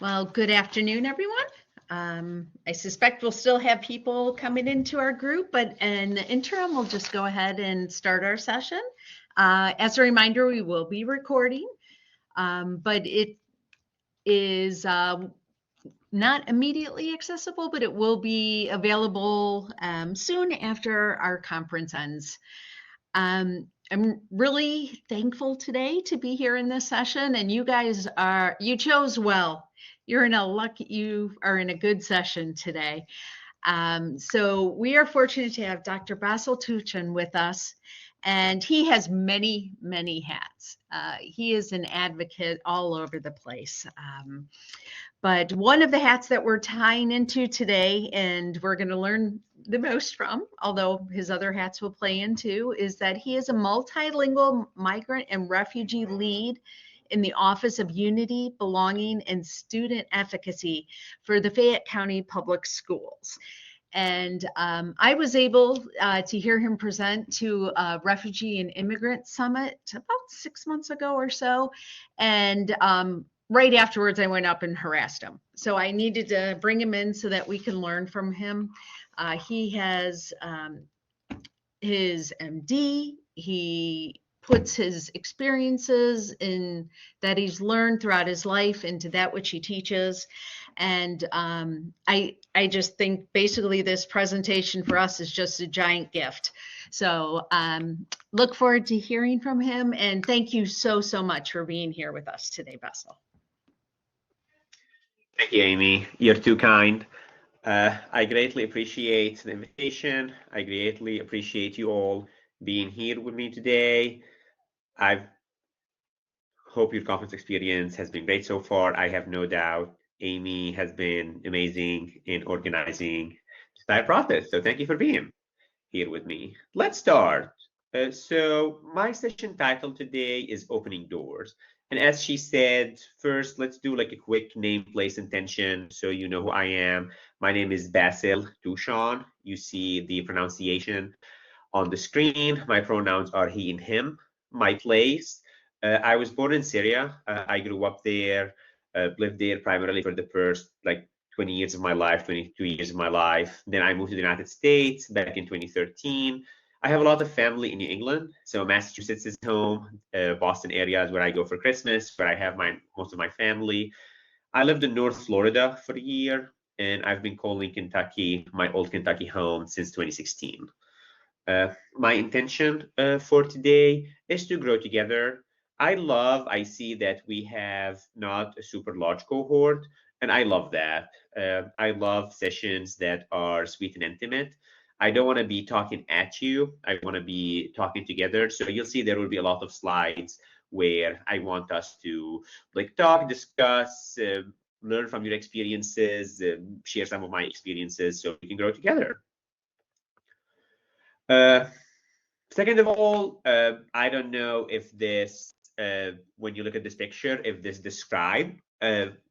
Well, good afternoon, everyone. I suspect we'll still have people coming into our group, but in the interim, we'll just go ahead and start our session. As a reminder, we will be recording, but it is not immediately accessible, but it will be available soon after our conference ends. I'm really thankful today to be here in this session, and you chose well. You are in a good session today. So we are fortunate to have Dr. Basel Touchan with us, and he has many, many hats. He is an advocate all over the place. But one of the hats that we're tying into today, and we're going to learn the most from, although his other hats will play into, is that he is a multilingual migrant and refugee lead in the Office of Unity, Belonging, and Student Efficacy for the Fayette County Public Schools. And I was able to hear him present to a Refugee and Immigrant Summit about 6 months ago or so. And right afterwards, I went up and harassed him. So I needed to bring him in so that we can learn from him. He has his MD. He puts his experiences that he's learned throughout his life into that which he teaches. And I just think basically this presentation for us is just a giant gift. So look forward to hearing from him. And thank you so much for being here with us today, Basel. Thank you, Amy. You're too kind. I greatly appreciate the invitation. I greatly appreciate you all being here with me today. I hope your conference experience has been great so far. I have no doubt Amy has been amazing in organizing this entire process. So thank you for being here with me. Let's start. So my session title today is Opening Doors. And as she said, first, let's do like a quick name, place, intention so you know who I am. My name is Basel Touchan. You see the pronunciation on the screen. My pronouns are he and him. My place, I was born in Syria. I grew up there, lived there primarily for the first 20 years of my life, 22 years of my life. Then I moved to the United States back in 2013. I have a lot of family in New England, so Massachusetts is home. Boston area is where I go for Christmas, where I have most of my family. I lived in North Florida for a year, and I've been calling Kentucky my old Kentucky home since 2016. My intention for today is to grow together. I see that we have not a super large cohort, and I love that. I love sessions that are sweet and intimate. I don't want to be talking at you. I want to be talking together. So you'll see there will be a lot of slides where I want us to talk, discuss, learn from your experiences, share some of my experiences so we can grow together. Second of all, I don't know if this, when you look at this picture, if this describes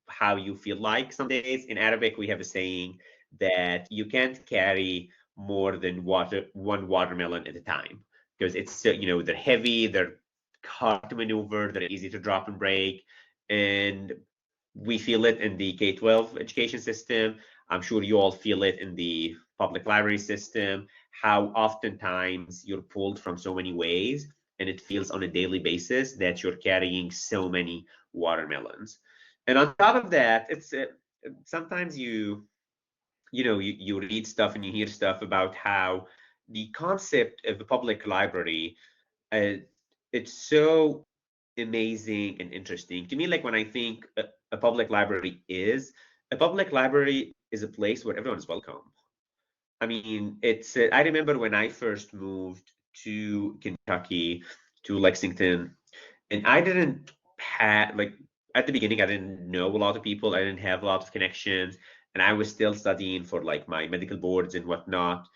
how you feel like some days. In Arabic, we have a saying that you can't carry more than one watermelon at a time because it's they're heavy, they're hard to maneuver, they're easy to drop and break, and we feel it in the K-12 education system. I'm sure you all feel it in the public library system, how oftentimes you're pulled from so many ways, and it feels on a daily basis that you're carrying so many watermelons. And on top of that, it's sometimes you read stuff and you hear stuff about how the concept of a public library, it's so amazing and interesting to me. Like when I think a public library is a place where everyone is welcome. I mean, it's I remember when I first moved to Kentucky, to Lexington, and I didn't have at the beginning I didn't know a lot of people, I didn't have a lot of connections, and I was still studying for my medical boards and whatnot.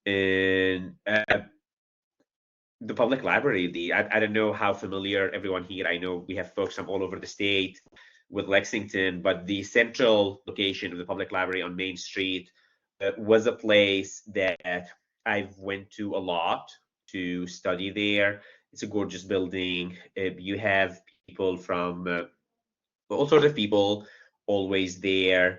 And the public library, I don't know how familiar everyone here. I know we have folks from all over the state with Lexington, but the central location of the public library on Main Street was a place that I've went to a lot to study there. It's a gorgeous building. You have people from all sorts of people always there.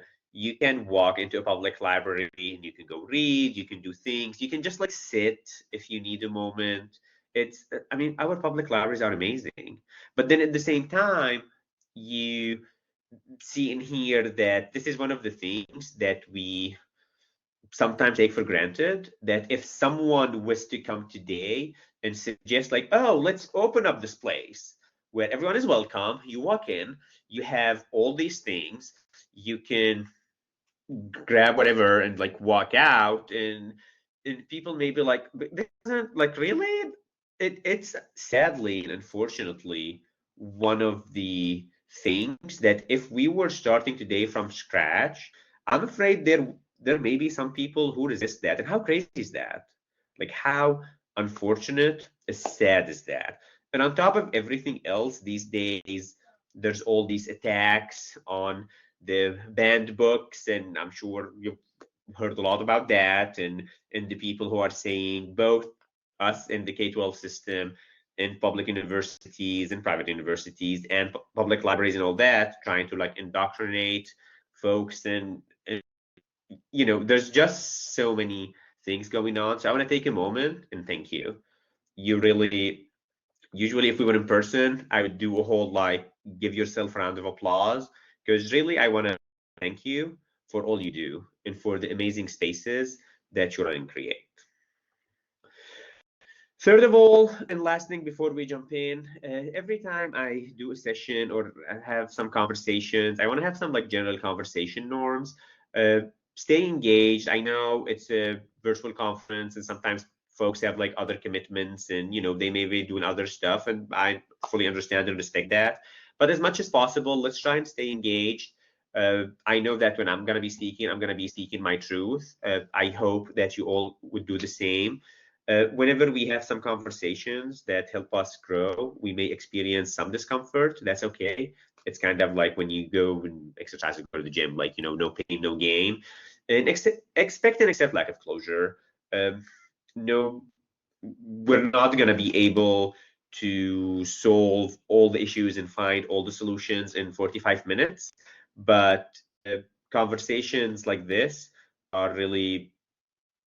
You can walk into a public library and you can go read, you can do things, you can just like sit if you need a moment. I mean, our public libraries are amazing. But then at the same time, you see and hear that this is one of the things that we sometimes take for granted, that if someone was to come today and suggest like, oh, let's open up this place where everyone is welcome, you walk in, you have all these things, you can grab whatever and like walk out, and people may be like, "But this isn't like really." It's sadly and unfortunately one of the things that if we were starting today from scratch, I'm afraid there may be some people who resist that. And how crazy is that? Like how unfortunate, as sad as that. And on top of everything else, these days there's all these attacks on the banned books, and I'm sure you've heard a lot about that, and the people who are saying both us in the K-12 system and public universities and private universities and public libraries and all that, trying to like indoctrinate folks, and there's just so many things going on. So I want to take a moment and thank you. You really, usually if we were in person, I would do a whole like give yourself a round of applause, because really I want to thank you for all you do and for the amazing spaces that you run and create. Third of all, and last thing before we jump in, every time I do a session or have some conversations, I want to have some like general conversation norms. Stay engaged. I know it's a virtual conference and sometimes folks have like other commitments and they may be doing other stuff, and I fully understand and respect that. But as much as possible, let's try and stay engaged. I know that when I'm going to be speaking, I'm going to be speaking my truth. I hope that you all would do the same. Whenever we have some conversations that help us grow, we may experience some discomfort. That's okay. It's kind of like when you go and exercise or go to the gym, like, no pain, no gain. And expect and accept lack of closure. No, we're not going to be able to solve all the issues and find all the solutions in 45 minutes. But conversations like this are really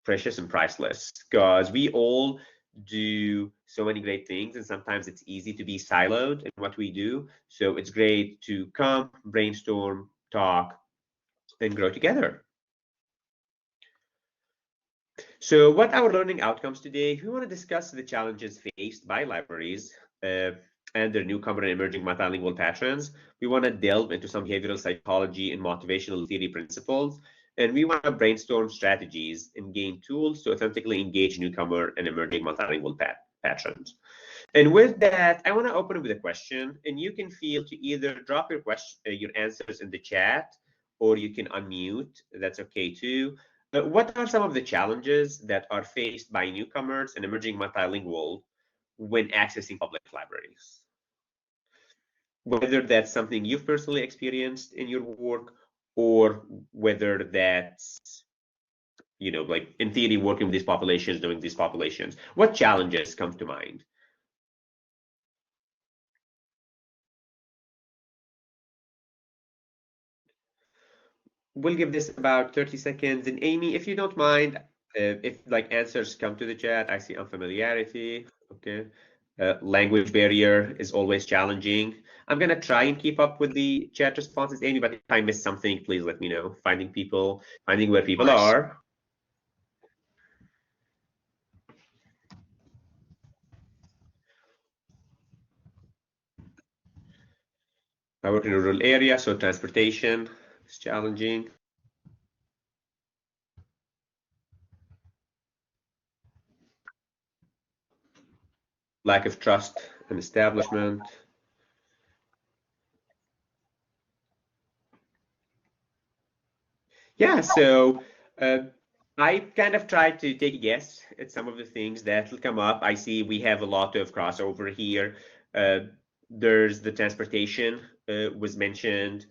precious and priceless, because we all do so many great things, and sometimes it's easy to be siloed in what we do. So it's great to come, brainstorm, talk, and grow together. So what are our learning outcomes today? We want to discuss the challenges faced by libraries and their newcomer and emerging multilingual patrons. We want to delve into some behavioral psychology and motivational theory principles. And we want to brainstorm strategies and gain tools to authentically engage newcomer and emerging multilingual patrons. And with that, I want to open with a question, and you can feel to either drop your answers in the chat, or you can unmute. That's okay too. What are some of the challenges that are faced by newcomers and emerging multilingual when accessing public libraries? Whether that's something you've personally experienced in your work, or whether that's, like in theory, working with these populations, doing these populations. What challenges come to mind? We'll give this about 30 seconds. And Amy, if you don't mind, if like answers come to the chat, I see unfamiliarity. Okay. Language barrier is always challenging. I'm gonna try and keep up with the chat responses, Amy, but if I miss something, please let me know. Finding where people are. I work in a rural area, so transportation is challenging. Lack of trust and establishment. Yeah, so I kind of tried to take a guess at some of the things that will come up. I see we have a lot of crossover here. There's the transportation was mentioned.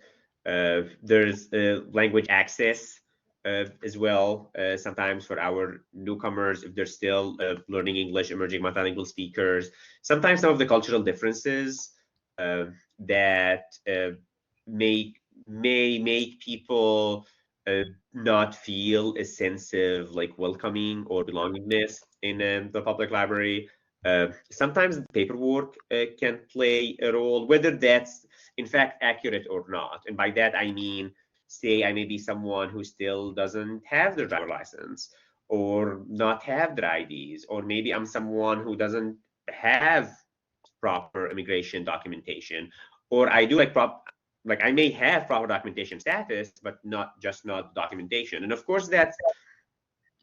There's language access as well. Sometimes for our newcomers, if they're still learning English, emerging multilingual speakers, sometimes some of the cultural differences that make may make people not feel a sense of like welcoming or belongingness in the public library. Sometimes paperwork can play a role, whether that's in fact accurate or not. And by that, I mean, say I may be someone who still doesn't have their driver license or not have their IDs, or maybe I'm someone who doesn't have proper immigration documentation, or I do like I may have proper documentation status, but not documentation. And of course, that's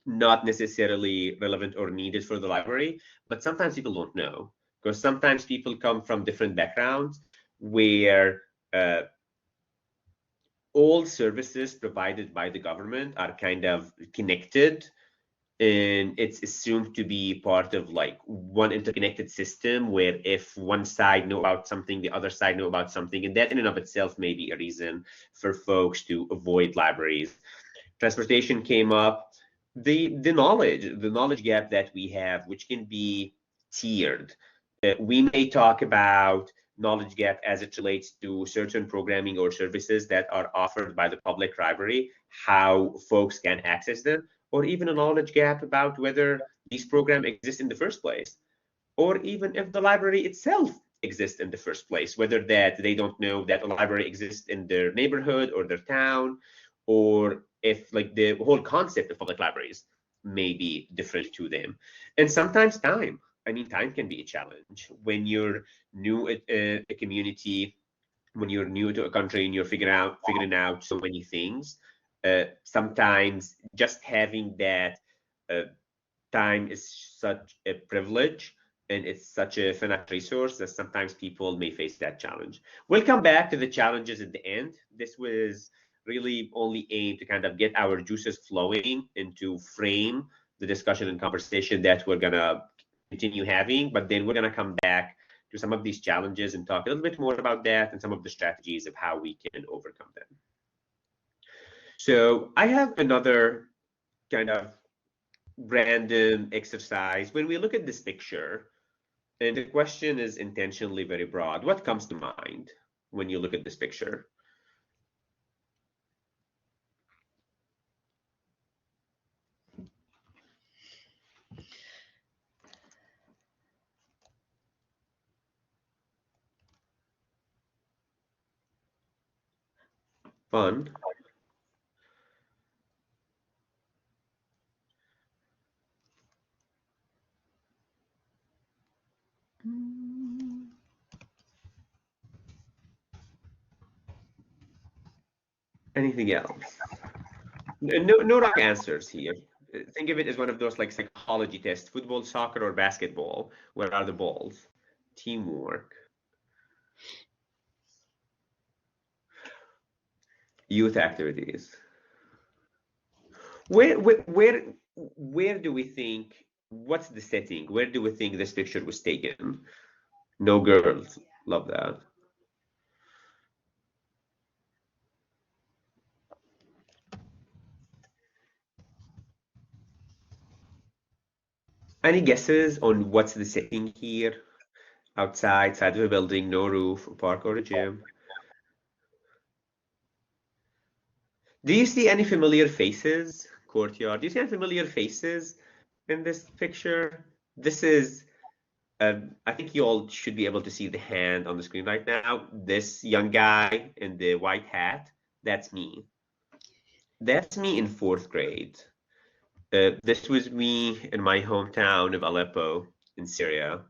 not necessarily relevant or needed for the library, but sometimes people don't know, because sometimes people come from different backgrounds where all services provided by the government are kind of connected, and it's assumed to be part of like one interconnected system where if one side know about something, the other side know about something, and that in and of itself may be a reason for folks to avoid libraries. Transportation came up, the knowledge gap that we have, which can be tiered. We may talk about knowledge gap as it relates to certain programming or services that are offered by the public library, how folks can access them, or even a knowledge gap about whether these programs exist in the first place, or even if the library itself exists in the first place, whether that they don't know that a library exists in their neighborhood or their town, or if like the whole concept of public libraries may be different to them. And sometimes time. I mean, time can be a challenge when you're new at a community, when you're new to a country and you're figuring out so many things. Sometimes just having that time is such a privilege, and it's such a finite resource that sometimes people may face that challenge. We'll come back to the challenges at the end. This was really only aimed to kind of get our juices flowing and to frame the discussion and conversation that we're gonna continue having, but then we're gonna come back to some of these challenges and talk a little bit more about that and some of the strategies of how we can overcome them. So I have another kind of random exercise. When we look at this picture, and the question is intentionally very broad, what comes to mind when you look at this picture? Fun. Anything else? No wrong answers here. Think of it as one of those like psychology tests: football, soccer, or basketball. Where are the balls? Teamwork. Youth activities. Where do we think? What's the setting? Where do we think this picture was taken? No girls. Love that. Any guesses on what's the setting here? Outside, side of a building, no roof, a park or a gym. Do you see any familiar faces? Courtyard. Do you see any familiar faces in this picture? This is, I think you all should be able to see the hand on the screen right now. This young guy in the white hat, that's me. That's me in fourth grade. This was me in my hometown of Aleppo in Syria.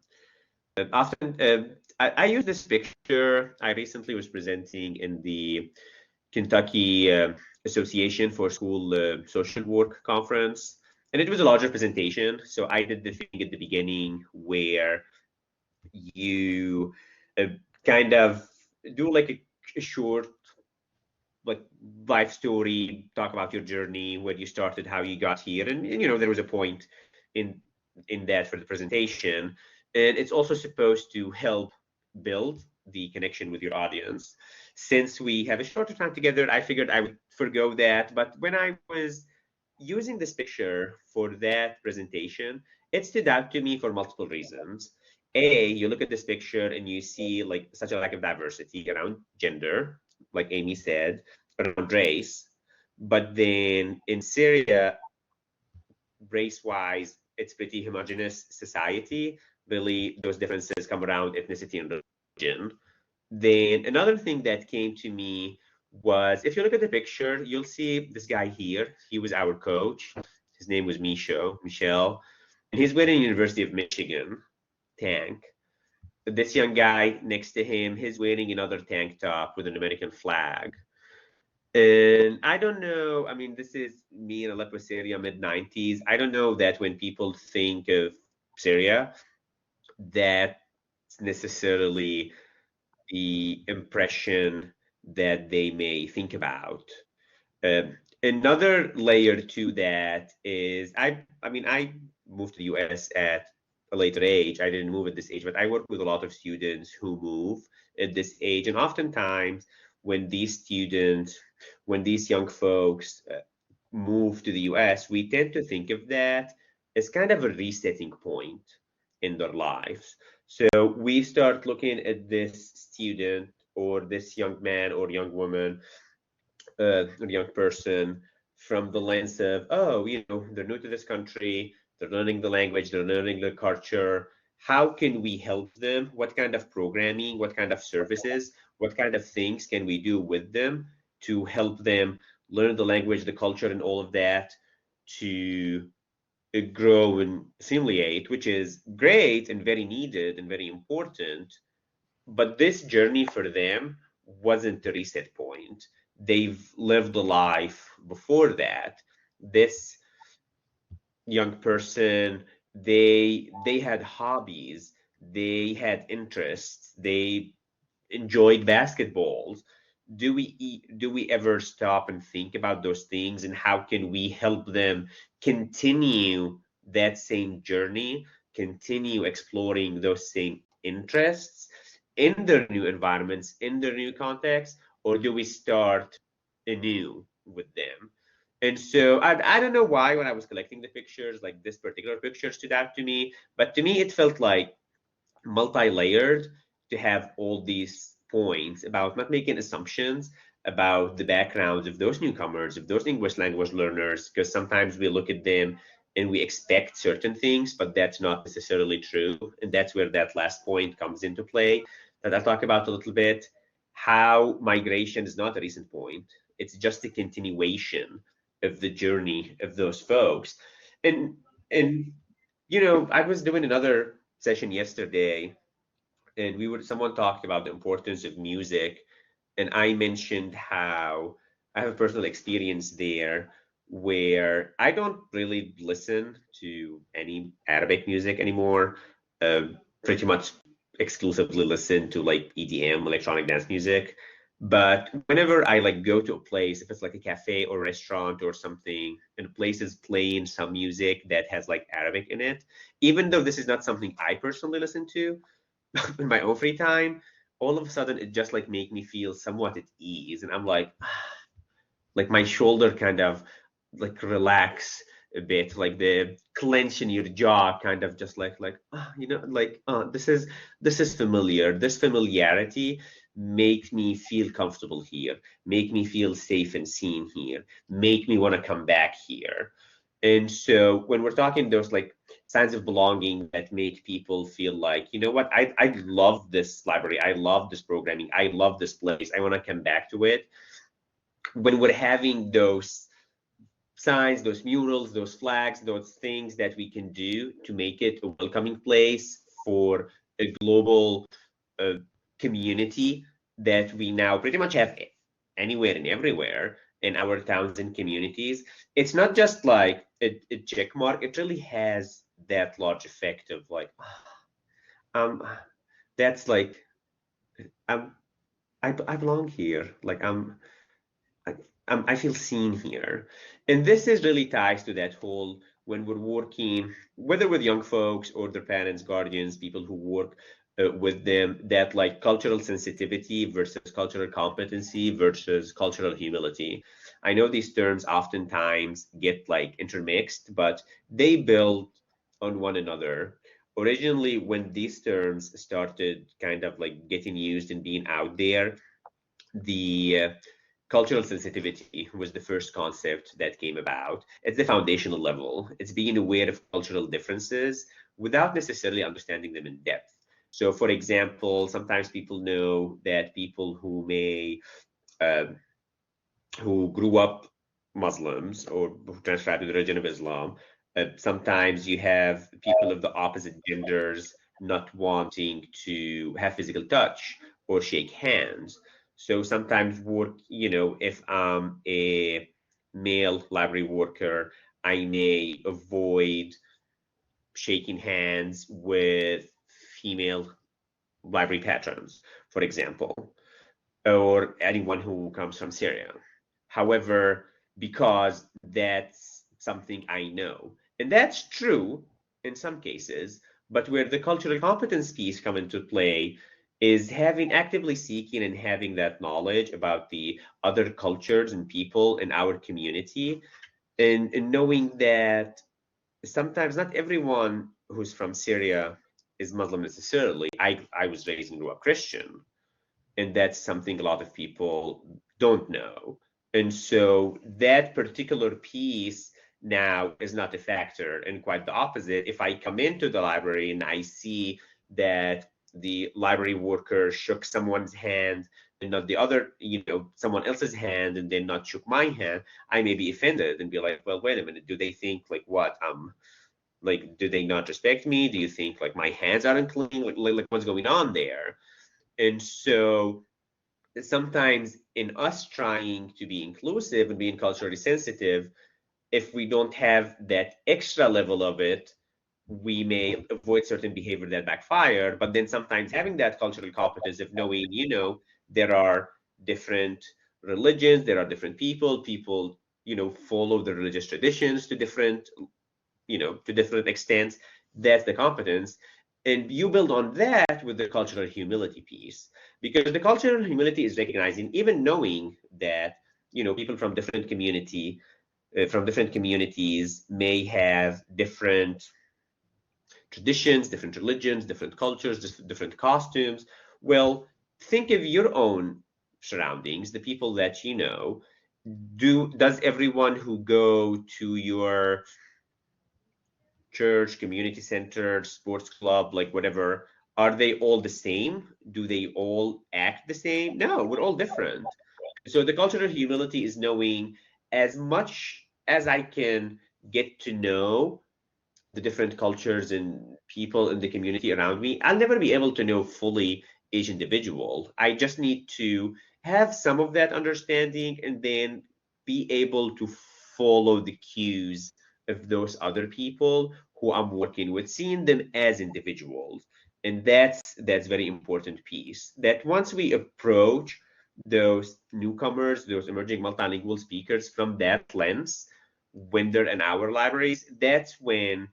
Often, I use this picture. I recently was presenting in the Kentucky Association for School Social Work Conference, and it was a larger presentation. So I did the thing at the beginning where you kind of do like a short like life story, talk about your journey, where you started, how you got here, and you know there was a point in that for the presentation, and it's also supposed to help build the connection with your audience. Since we have a shorter time together, I figured I would forgo that. But when I was using this picture for that presentation, it stood out to me for multiple reasons. A, you look at this picture and you see like such a lack of diversity around gender. like Amy said, around race. But then in Syria, race-wise, it's pretty homogeneous society. Really, those differences come around ethnicity and religion. Then another thing that came to me was, if you look at the picture, you'll see this guy here. He was our coach. His name was Michel, and he's wearing University of Michigan tank. This young guy next to him, he's wearing another tank top with an American flag. And I don't know, I mean, this is me in Aleppo, Syria, mid 90s. I don't know that when people think of Syria, that's necessarily the impression that they may think about. Another layer to that is I moved to the US at a later age. I didn't move at this age, but I work with a lot of students who move at this age. And oftentimes when when these young folks move to the US, we tend to think of that as kind of a resetting point in their lives. So we start looking at this student or this young man or young woman or young person from the lens of, oh, they're new to this country, they're learning the language, they're learning the culture. How can we help them? What kind of programming, what kind of services, what kind of things can we do with them to help them learn the language, the culture, and all of that to grow and assimilate, which is great and very needed and very important. But this journey for them wasn't the reset point. They've lived a life before that. This young person, they had hobbies, they had interests, they enjoyed basketballs. Do we ever stop and think about those things, and how can we help them continue that same journey, continue exploring those same interests in their new environments, in their new context, or do we start anew with them? And so I don't know why when I was collecting the pictures, like this particular picture stood out to me, but to me it felt like multi-layered to have all these points about not making assumptions about the backgrounds of those newcomers, of those English language learners, because sometimes we look at them and we expect certain things, but that's not necessarily true. And that's where that last point comes into play that I'll talk about a little bit, how migration is not a recent point. It's just a continuation of the journey of those folks. And and I was doing another session yesterday, and someone talked about the importance of music, and I mentioned how I have a personal experience there where I don't really listen to any Arabic music anymore. Pretty much exclusively listen to like EDM, electronic dance music. But whenever I like go to a place, if it's like a cafe or restaurant or something, and the place is playing some music that has like Arabic in it, even though this is not something I personally listen to in my own free time, all of a sudden it just like make me feel somewhat at ease, and I'm like my shoulder kind of like relax a bit, like the clench in your jaw kind of just like like this is familiar. This familiarity makes me feel comfortable here, make me feel safe and seen here, make me want to come back here. And so when we're talking those like signs of belonging that make people feel like, you know what, I love this library, I love this programming, I love this place, I want to come back to it. When we're having those signs, those murals, those flags, those things that we can do to make it a welcoming place for a global community that we now pretty much have anywhere and everywhere in our towns and communities. It's not just like a check mark, it really has that large effect of like, um, that's like, um, I belong here. Like I, I feel seen here. And this is really ties to that whole when we're working, whether with young folks or their parents, guardians, people who work with them, that like cultural sensitivity versus cultural competency versus cultural humility. I know these terms oftentimes get like intermixed, but they build on one another. Originally, when these terms started kind of like getting used and being out there, the cultural sensitivity was the first concept that came about. It's the foundational level. It's being aware of cultural differences without necessarily understanding them in depth. So, for example, sometimes people know that people uh, who grew up Muslims or who transcribed to the religion of Islam, sometimes you have people of the opposite genders not wanting to have physical touch or shake hands. So sometimes if I'm a male library worker, I may avoid shaking hands with female library patrons, for example, or anyone who comes from Syria. However, because that's something I know, and that's true in some cases, but where the cultural competence piece come into play is having actively seeking and having that knowledge about the other cultures and people in our community, and knowing that sometimes not everyone who's from Syria is Muslim necessarily. I was raised and grew up Christian, and that's something a lot of people don't know. And so that particular piece now is not a factor, and quite the opposite. If I come into the library and I see that the library worker shook someone's hand and not the other, someone else's hand, and then not shook my hand, I may be offended and be like, well, wait a minute, do they think like what? Like, do they not respect me? Do you think like my hands aren't clean? Like what's going on there? And so sometimes in us trying to be inclusive and being culturally sensitive, if we don't have that extra level of it, we may avoid certain behavior that backfire. But then sometimes having that cultural competence of knowing, there are different religions, there are different people, follow the religious traditions to different extents. That's the competence. And you build on that with the cultural humility piece, because the cultural humility is recognizing, even knowing that, people from different communities may have different traditions, different religions, different cultures, different costumes. Well, think of your own surroundings, the people that you know. Does everyone who go to your church, community center, sports club, like whatever, are they all the same? Do they all act the same? No, we're all different. So the cultural humility is knowing, as much as I can get to know the different cultures and people in the community around me, I'll never be able to know fully each individual. I just need to have some of that understanding and then be able to follow the cues of those other people who I'm working with, seeing them as individuals. And that's very important piece. That once we approach those newcomers, those emerging multilingual speakers from that lens, when they're in our libraries, that's when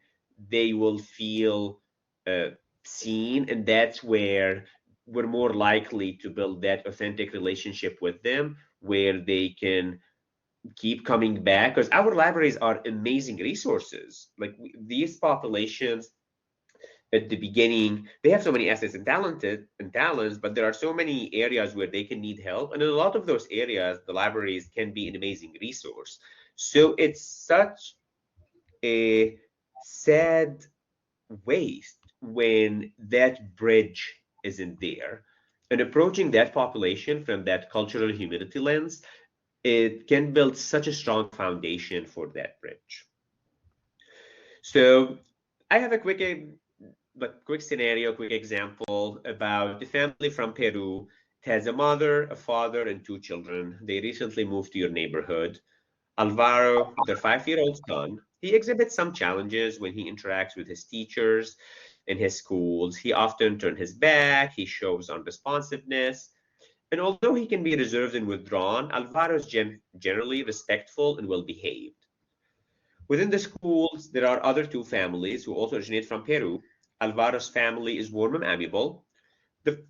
they will feel uh, seen, and that's where we're more likely to build that authentic relationship with them, where they can keep coming back, because our libraries are amazing resources. Like these populations at the beginning, they have so many assets and talents, but there are so many areas where they can need help, and in a lot of those areas the libraries can be an amazing resource. So it's such a sad waste when that bridge isn't there. And approaching that population from that cultural humility lens, it can build such a strong foundation for that bridge. So I have a quick scenario, quick example about the family from Peru. It has a mother, a father, and two children. They recently moved to your neighborhood. Alvaro, their 5-year-old son, he exhibits some challenges when he interacts with his teachers in his schools. He often turns his back, he shows unresponsiveness, and although he can be reserved and withdrawn, Alvaro is generally respectful and well behaved. Within the schools, there are other two families who also originate from Peru. Alvaro's family is warm and amiable. The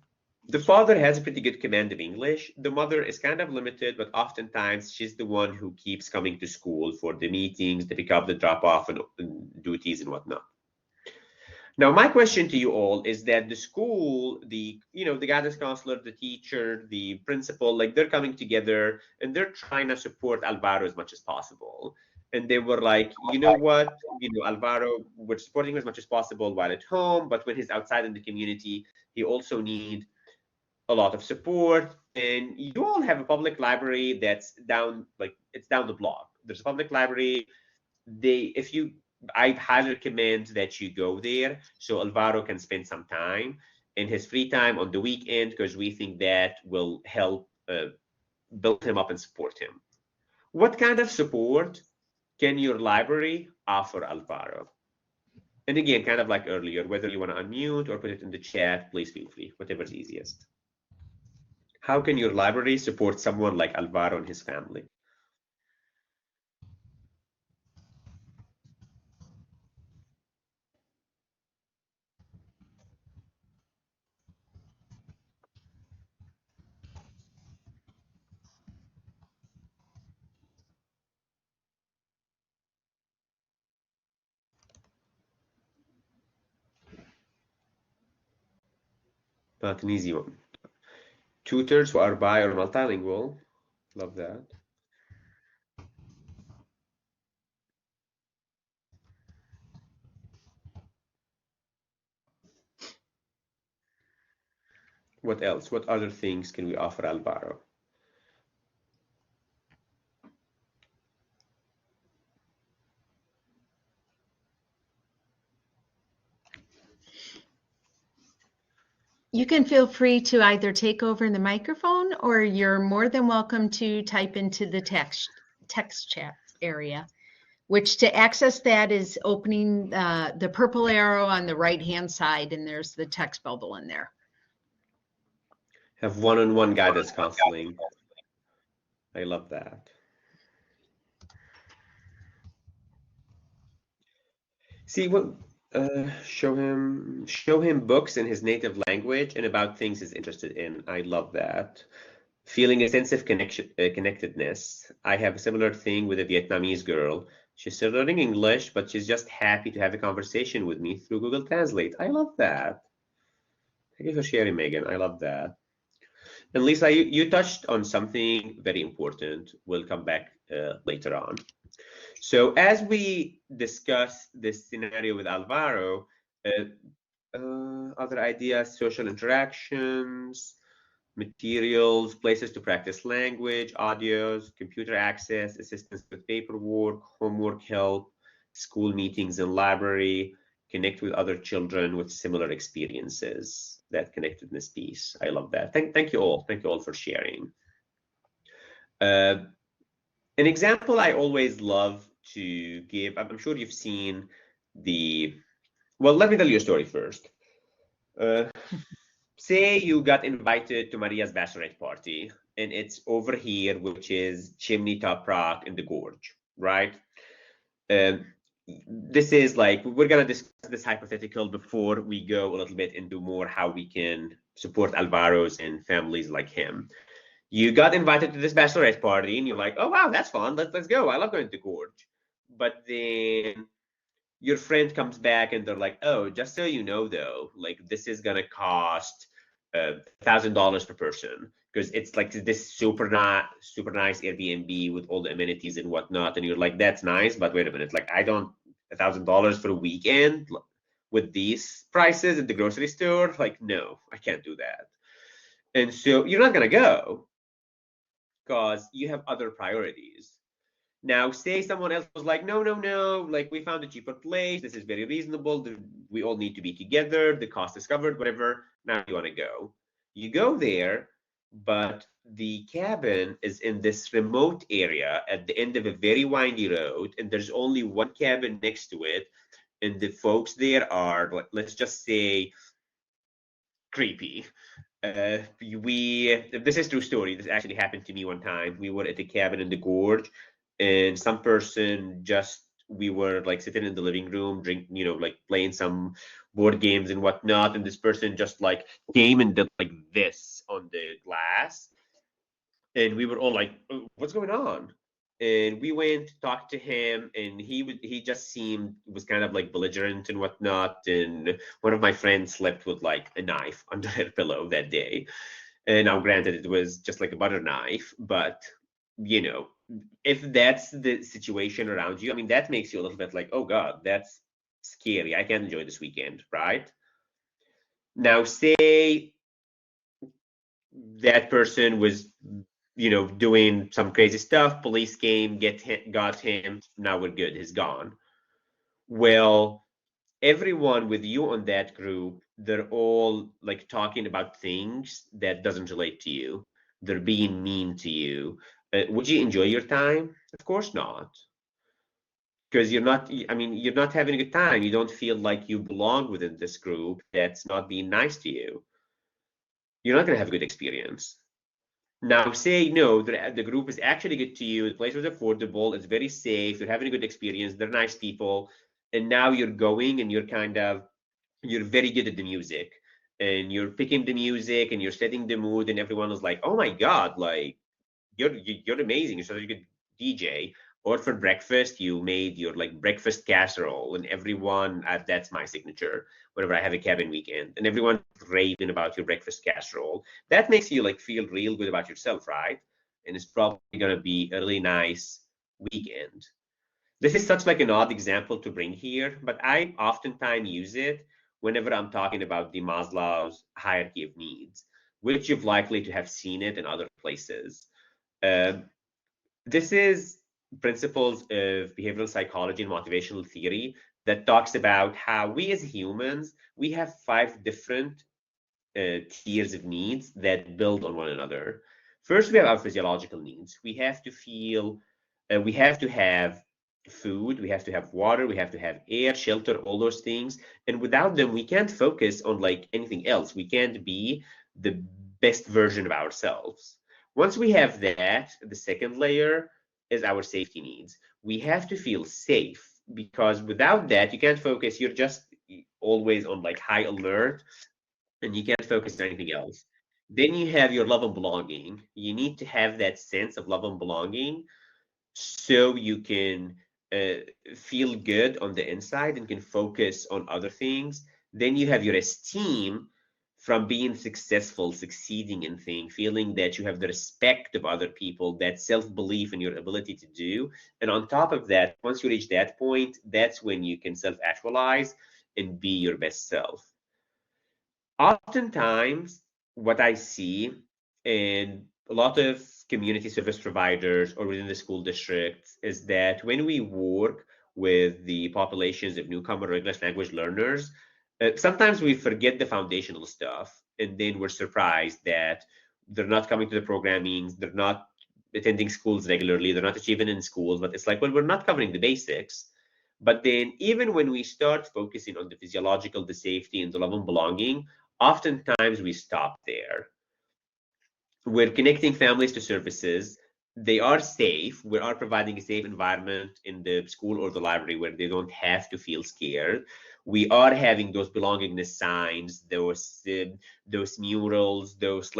the father has a pretty good command of English. The mother is kind of limited, but oftentimes she's the one who keeps coming to school for the meetings, the pick up, the drop off, and duties and whatnot. Now, my question to you all is that the school, the guidance counselor, the teacher, the principal, like they're coming together and they're trying to support Alvaro as much as possible. And they were like, you know what, Alvaro, we're supporting him as much as possible while at home, but when he's outside in the community, he also need a lot of support. And you all have a public library that's down, like it's down the block. There's a public library. If you I highly recommend that you go there so Alvaro can spend some time in his free time on the weekend, because we think that will help build him up and support him. What kind of support can your library offer Alvaro? And again, kind of like earlier, whether you want to unmute or put it in the chat, please feel free, whatever's easiest. How can your library support someone like Alvaro and his family? Not an easy one. Tutors who are bi or multilingual. Love that. What else? What other things can we offer Alvaro? You can feel free to either take over the microphone, or you're more than welcome to type into the text chat area, which to access that is opening the purple arrow on the right-hand side, and there's the text bubble in there. Have one-on-one guidance counseling. I love that. See what show him books in his native language and about things he's interested in. I love that. Feeling a sense of connectedness. I have a similar thing with a Vietnamese girl. She's still learning English, but she's just happy to have a conversation with me through Google Translate. I love that. Thank you for sharing, Megan. I love that. And Lisa, you touched on something very important. We'll come back later on. So as we discuss this scenario with Alvaro, other ideas, social interactions, materials, places to practice language, audios, computer access, assistance with paperwork, homework help, school meetings and library, connect with other children with similar experiences, that connectedness piece. I love that. Thank you all. Thank you all for sharing. An example I always love to give, I'm sure you've seen well, let me tell you a story first. Say you got invited to Maria's bachelorette party, and it's over here, which is Chimney Top Rock in the Gorge, right? This is like, we're gonna discuss this hypothetical before we go a little bit into more how we can support Alvaro's and families like him. You got invited to this bachelorette party and you're like, oh wow, that's fun, let's go, I love going to the Gorge. But then your friend comes back and they're like, oh, just so you know though, like this is gonna cost $1,000 per person, because it's like this super nice Airbnb with all the amenities and whatnot, and you're like, that's nice, but wait a minute, like $1,000 for a weekend with these prices at the grocery store, like no, I can't do that. And so you're not gonna go because you have other priorities. Now, say someone else was like, no, like we found a cheaper place, this is very reasonable, we all need to be together, the cost is covered, whatever, now you want to go. You go there, but the cabin is in this remote area at the end of a very windy road, and there's only one cabin next to it, and the folks there are, let's just say, creepy. This is true story. This actually happened to me one time. We were at a cabin in the gorge, and some person we were like sitting in the living room, like playing some board games and whatnot, and this person just like came and did like this on the glass, and we were all like, "Oh, what's going on?" And we went, talked to him, and he just was kind of like belligerent and whatnot. And one of my friends slept with like a knife under her pillow that day. And now, granted, it was just like a butter knife, but you know, if that's the situation around you, I mean, that makes you a little bit like, oh God, that's scary. I can't enjoy this weekend, right? Now, say that person was, doing some crazy stuff. Police came, got him. Now we're good. He's gone. Well, everyone with you on that group, they're all like talking about things that doesn't relate to you. They're being mean to you. Would you enjoy your time? Of course not. Because you're not having a good time. You don't feel like you belong within this group that's not being nice to you. You're not going to have a good experience. Now, say no, the group is actually good to you. The place was affordable. It's very safe. You're having a good experience. They're nice people. And now you're going and you're very good at the music. And you're picking the music and you're setting the mood. And everyone is like, oh my God, like, you're amazing. You're such a good DJ. Or for breakfast, you made your like breakfast casserole, and everyone that's my signature whenever I have a cabin weekend, and everyone's raving about your breakfast casserole. That makes you like feel real good about yourself, right? And it's probably gonna be a really nice weekend. This is such like an odd example to bring here, but I oftentimes use it whenever I'm talking about the Maslow's hierarchy of needs, which you've likely to have seen it in other places. Uh, this is principles of behavioral psychology and motivational theory that talks about how we as humans, we have five different tiers of needs that build on one another. First, we have our physiological needs. We have to have food, we have to have water, we have to have air, shelter, all those things. And without them, we can't focus on like anything else. We can't be the best version of ourselves. Once we have that, the second layer is our safety needs. We have to feel safe because without that, you can't focus. You're just always on like high alert and you can't focus on anything else. Then you have your love and belonging. You need to have that sense of love and belonging so you can uh, feel good on the inside and can focus on other things. Then you have your esteem from being successful, succeeding in things, feeling that you have the respect of other people, that self-belief in your ability to do. And on top of that, once you reach that point, that's when you can self-actualize and be your best self. Oftentimes, what I see in a lot of community service providers or within the school districts is that when we work with the populations of newcomer or English language learners, sometimes we forget the foundational stuff, and then we're surprised that they're not coming to the programming, they're not attending schools regularly, they're not achieving in schools, but it's like, well, we're not covering the basics. But then, even when we start focusing on the physiological, the safety, and the love and belonging, oftentimes we stop there. We're connecting families to services. They are safe. We are providing a safe environment in the school or the library where they don't have to feel scared. We are having those belongingness signs, those murals, those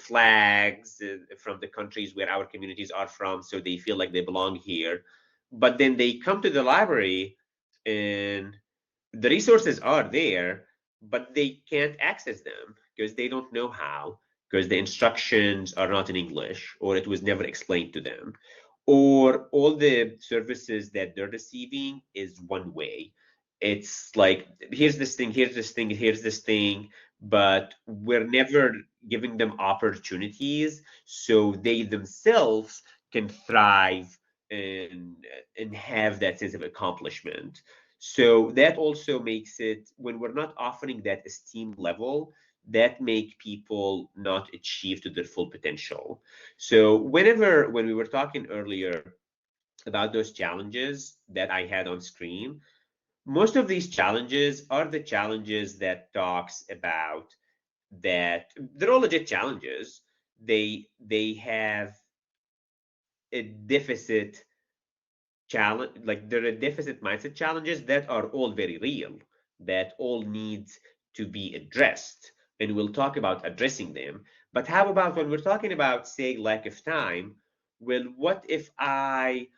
flags from the countries where our communities are from, so they feel like they belong here. But then they come to the library and the resources are there, but they can't access them because they don't know how, because the instructions are not in English or it was never explained to them, or all the services that they're receiving is one way. It's like, here's this thing, here's this thing, here's this thing, but we're never giving them opportunities so they themselves can thrive and have that sense of accomplishment. So that also makes it, when we're not offering that esteem level, that make people not achieve to their full potential. So when we were talking earlier about those challenges that I had on screen, most of these challenges are the challenges that talks about that they're all legit challenges. They have a deficit challenge, like there are deficit mindset challenges that are all very real, that all need to be addressed, and we'll talk about addressing them. But how about when we're talking about, say, lack of time? well, what if I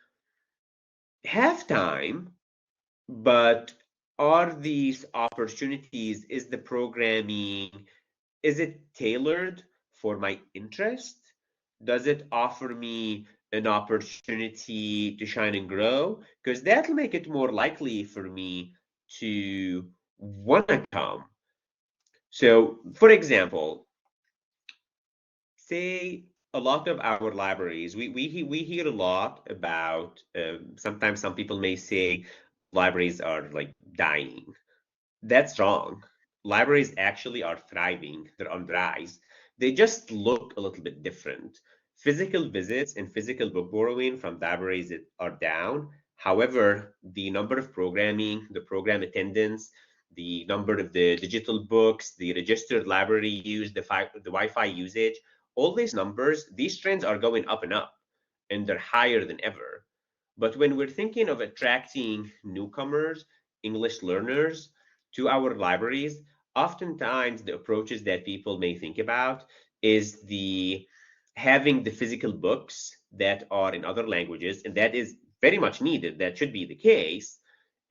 have time, but are these opportunities, is the programming, is it tailored for my interest? Does it offer me an opportunity to shine and grow? Because that'll make it more likely for me to want to come. So, for example, say a lot of our libraries, we hear a lot about, sometimes some people may say libraries are like dying. That's wrong. Libraries actually are thriving, they're on the rise. They just look a little bit different. Physical visits and physical book borrowing from libraries are down. However, the number of programming, the program attendance, the number of the digital books, the registered library use, the Wi-Fi usage, all these numbers, these trends are going up and up, and they're higher than ever. But when we're thinking of attracting newcomers, English learners, to our libraries, oftentimes the approaches that people may think about is the having the physical books that are in other languages, and that is very much needed. That should be the case,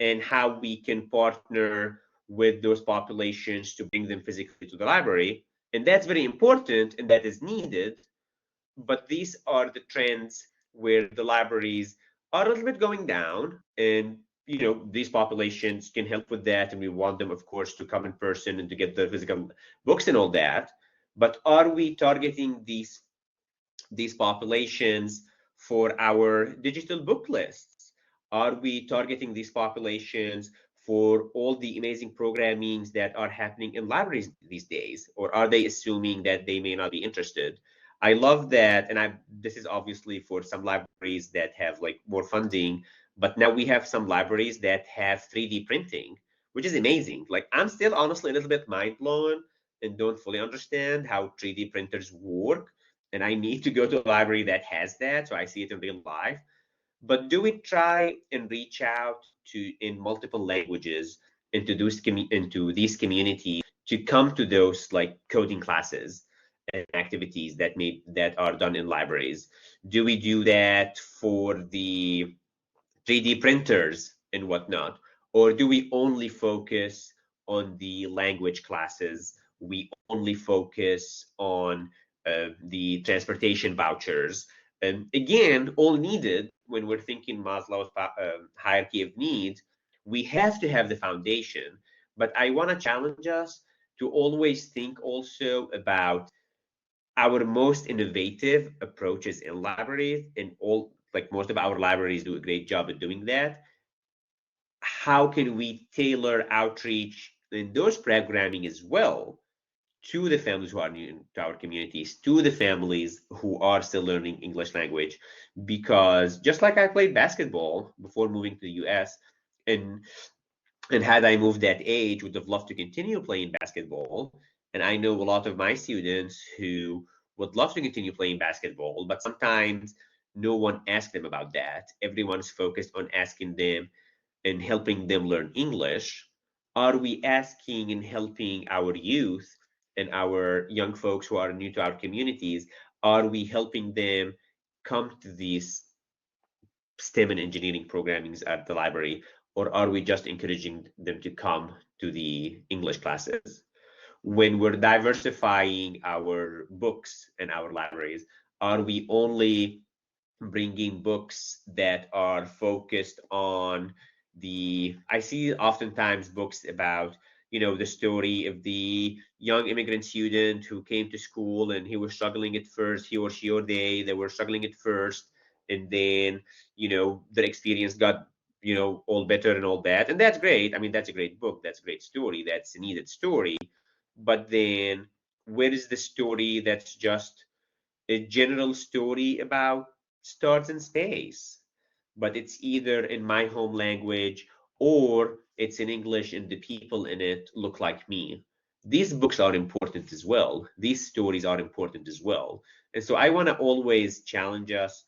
and how we can partner with those populations to bring them physically to the library. And that's very important and that is needed. But these are the trends where the libraries are a little bit going down, and these populations can help with that, and we want them, of course, to come in person and to get the physical books and all that. But are we targeting these populations for our digital book lists? Are we targeting these populations for all the amazing programmings that are happening in libraries these days? Or are they assuming that they may not be interested? I love that. And this is obviously for some libraries that have like more funding, but now we have some libraries that have 3D printing, which is amazing. Like I'm still honestly a little bit mind blown and don't fully understand how 3D printers work, and I need to go to a library that has that so I see it in real life. But do we try and reach out to in multiple languages into these communities to come to those like coding classes and activities that are done in libraries? Do we do that for the 3D printers and whatnot? Or do we only focus on the language classes? We only focus on the transportation vouchers. And again, all needed when we're thinking Maslow's hierarchy of needs. We have to have the foundation. But I want to challenge us to always think also about our most innovative approaches in libraries, and all like most of our libraries do a great job at doing that. How can we tailor outreach in those programming as well to the families who are new to our communities, to the families who are still learning English language? Because just like I played basketball before moving to the US, and had I moved that age, would have loved to continue playing basketball. And I know a lot of my students who would love to continue playing basketball, but sometimes no one asks them about that. Everyone's focused on asking them and helping them learn English. Are we asking and helping our youth and our young folks who are new to our communities? Are we helping them come to these STEM and engineering programmings at the library, or are we just encouraging them to come to the English classes? When we're diversifying our books and our libraries, are we only bringing books that are focused on I see oftentimes books about, the story of the young immigrant student who came to school and he was struggling at first, he or she or they were struggling at first, and then, their experience got, all better and all that. And that's great. I mean, that's a great book. That's a great story. That's a needed story. But then where is the story that's just a general story about stars in space, but it's either in my home language or it's in English and the people in it look like me? These books are important as well. These stories are important as well. And so I want to always challenge us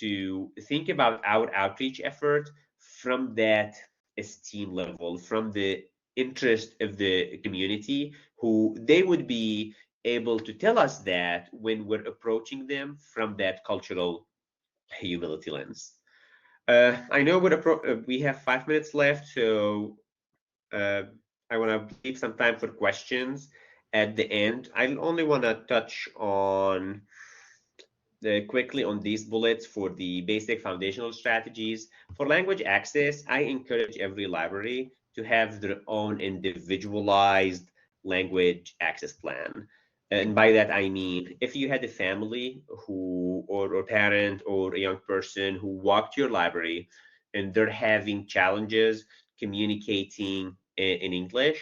to think about our outreach effort from that esteem level, from the interest of the community, who they would be able to tell us that when we're approaching them from that cultural humility lens. I know we have 5 minutes left, so I want to leave some time for questions at the end. I only want to touch on quickly on these bullets for the basic foundational strategies. For language access, I encourage every library to have their own individualized language access plan. And by that, I mean, if you had a family who, or parent or a young person who walked to your library and they're having challenges communicating in English,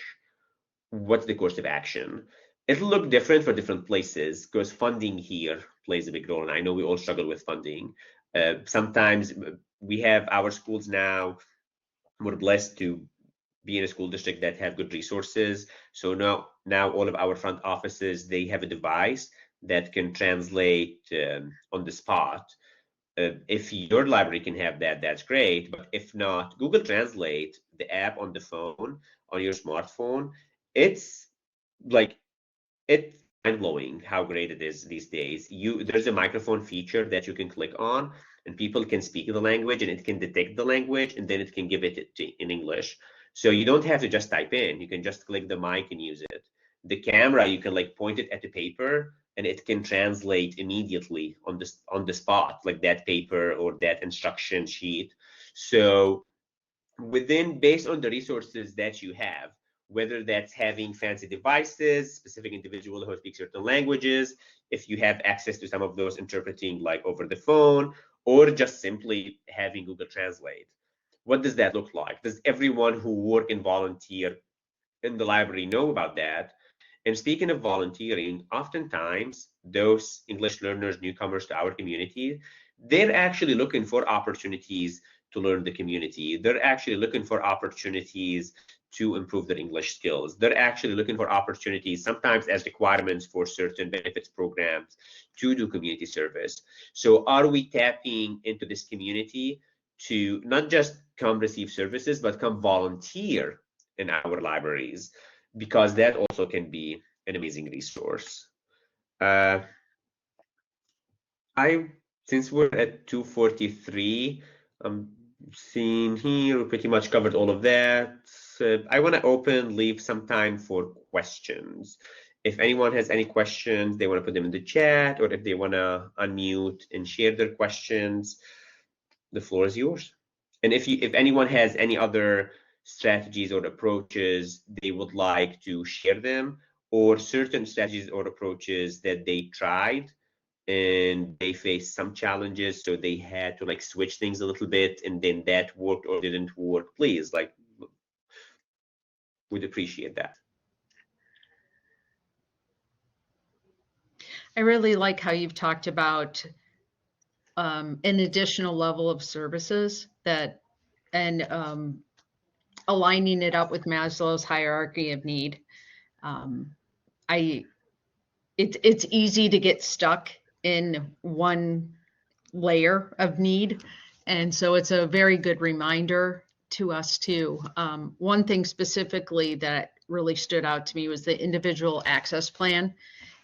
what's the course of action? It'll look different for different places because funding here plays a big role. And I know we all struggle with funding. Sometimes we have our schools now, we're blessed to be in a school district that have good resources. So now all of our front offices, they have a device that can translate on the spot. If your library can have that, that's great. But if not, Google Translate, the app on the phone, on your smartphone, it's like it's mind-blowing how great it is these days. There's a microphone feature that you can click on, and people can speak the language, and it can detect the language, and then it can give it in English. So you don't have to just type in. You can just click the mic and use it. The camera, you can like point it at the paper, and it can translate immediately on the spot, like that paper or that instruction sheet. So based on the resources that you have, whether that's having fancy devices, specific individual who speak certain languages, if you have access to some of those interpreting like over the phone, or just simply having Google Translate. What does that look like? Does everyone who work and volunteer in the library know about that? And speaking of volunteering, oftentimes those English learners, newcomers to our community, they're actually looking for opportunities to learn the community. They're actually looking for opportunities to improve their English skills. They're actually looking for opportunities, sometimes as requirements for certain benefits programs, to do community service. So are we tapping into this community to not just come receive services, but come volunteer in our libraries? Because that also can be an amazing resource. Uh, since we're at 2:43, I'm seeing here we pretty much covered all of that. I want to leave some time for questions. If anyone has any questions, they want to put them in the chat, or if they want to unmute and share their questions, the floor is yours. And if anyone has any other strategies or approaches they would like to share them, or certain strategies or approaches that they tried and they faced some challenges, so they had to like switch things a little bit, and then that worked or didn't work, please, like, would appreciate that. I really like how you've talked about an additional level of services that, and aligning it up with Maslow's hierarchy of need. It's easy to get stuck in one layer of need, and so it's a very good reminder to us too. One thing specifically that really stood out to me was the individual access plan,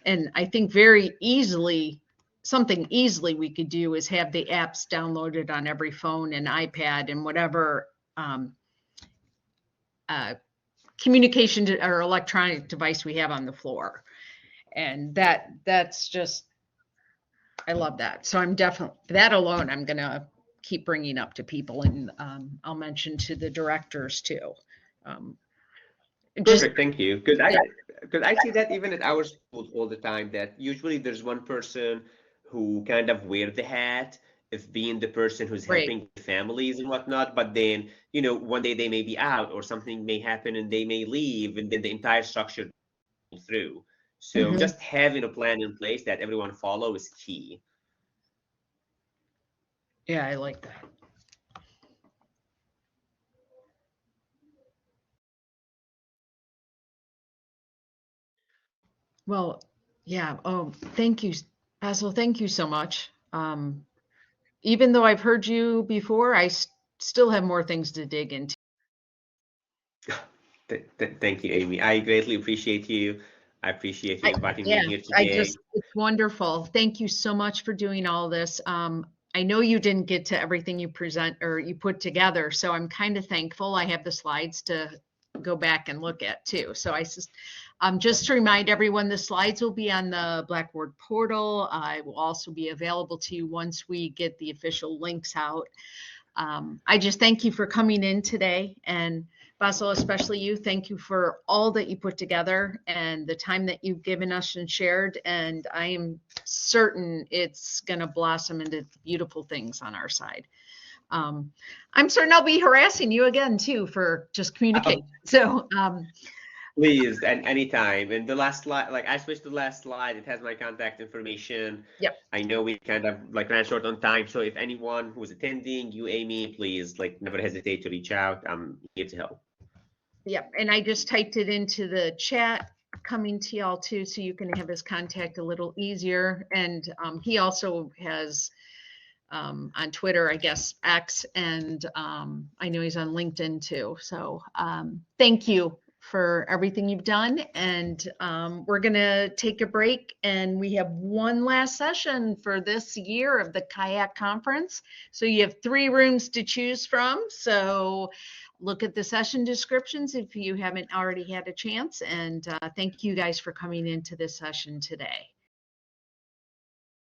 and I think something easily we could do is have the apps downloaded on every phone and iPad and whatever communication or electronic device we have on the floor. And that's just, I love that. So I'm definitely, that alone, I'm going to keep bringing up to people, and I'll mention to the directors too. Perfect, thank you. Because I see that even at our schools all the time, that usually there's one person who kind of wears the hat of being the person who's helping families and whatnot, but then, one day they may be out or something may happen and they may leave, and then the entire structure goes through. So just having a plan in place that everyone follow is key. Yeah, I like that. Well, yeah. Oh, thank you, Basel. Thank you so much. Even though I've heard you before, I still have more things to dig into. Thank you, Amy. I greatly appreciate you. I appreciate you inviting me here today. It's wonderful. Thank you so much for doing all this. I know you didn't get to everything you present or you put together, so I'm kind of thankful I have the slides to go back and look at too. So just to remind everyone, the slides will be on the Blackboard portal. I will also be available to you once we get the official links out. I just thank you for coming in today, and Basel, especially you, thank you for all that you put together and the time that you've given us and shared. And I am certain it's going to blossom into beautiful things on our side. I'm certain I'll be harassing you again too for just communication. So please, and anytime. And the last slide, like I switched to the last slide, it has my contact information. Yep. I know we kind of like ran short on time, so if anyone who's attending, you, Amy, please like never hesitate to reach out. I'm here to help. Yep, and I just typed it into the chat coming to y'all too, so you can have his contact a little easier. And he also has on Twitter, I guess, X, and I know he's on LinkedIn too. So thank you for everything you've done. And we're gonna take a break, and we have one last session for this year of the Kayak Conference. So you have 3 rooms to choose from. So look at the session descriptions if you haven't already had a chance. And thank you guys for coming into this session today.